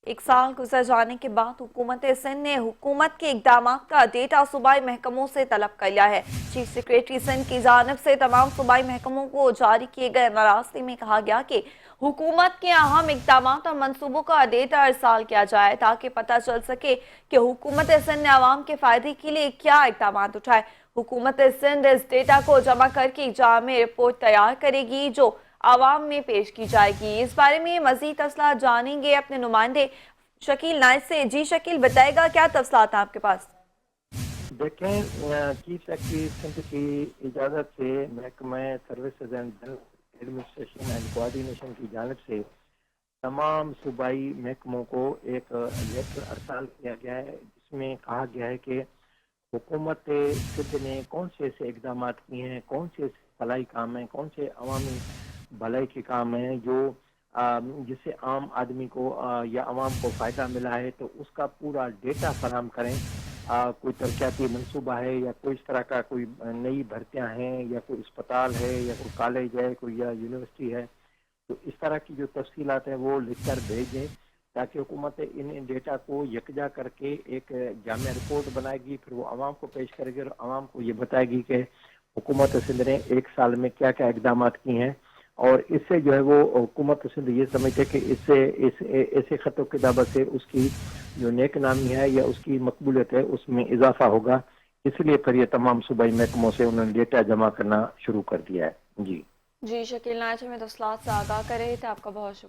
एक साल गुजर जाने के बाद हुकूमत सिंध ने हुकूमत के इकदामात का डेटा सूबाई महकमों से तलब कर लिया है। चीफ सेक्रेटरी सिंध की जानिब से तमाम सूबाई महकमों को जारी किए गए मरासले में कहा गया कि हुकूमत के अहम इकदामात और मनसूबों का डेटा इरसाल किया जाए ताकि पता चल सके कि हुकूमत सिंध ने आवाम के फायदे के लिए क्या इकदामात उठाए। हुकूमत सिंध इस डेटा को जमा करके जामे रिपोर्ट तैयार करेगी जो आवाम में पेश की जाएगी। इस बारे में मजीद तफसीलात जानेंगे अपने नुमाइंदे शकील नाइक से। जी शकील, बताएगा क्या तफसीलात हैं आपके पास? देखें, चीफ सेक्रेटरी सिंध की इजाज़त से महकमा services and administration and coordination की जानिब से तमाम सूबाई महकमों को एक लेटर अरसाल किया गया है जिसमें कहा गया है कि हुकूमत सिंध ने कौन से ऐसे इकदाम किए हैं, कौन से ऐसे भलाई काम हैं, कौन से अवामी भलाई के काम हैं जो जिससे आम आदमी को या आवाम को फ़ायदा मिला है, तो उसका पूरा डेटा फराहम करें। कोई तरक्याती मनसूबा है या कोई इस तरह का कोई नई भर्तियां हैं या कोई अस्पताल है या कोई कॉलेज है कोई या यूनिवर्सिटी है, तो इस तरह की जो तफसीलात हैं वो लिख कर भेजें ताकि हुकूमत इन डेटा को यकजा करके एक जामिया रिपोर्ट बनाएगी, फिर वो आवाम को पेश करेगी और आवाम को ये बताएगी कि हुकूमत सिंध ने एक साल में क्या क्या इकदाम किए हैं। और इससे जो है वो हुकूमत सिंध ये समझते कि इससे ऐसे खतो किताबत से उसकी जो नेक नामी है या उसकी मकबूलियत है उसमें इजाफा होगा। इसलिए फिर ये तमाम सूबाई महकमों से उन्होंने डेटा जमा करना शुरू कर दिया है। जी जी शकील नाइक, हमें तफसीलात से आगाह कर रहे थे, आपका बहुत शुक्रिया।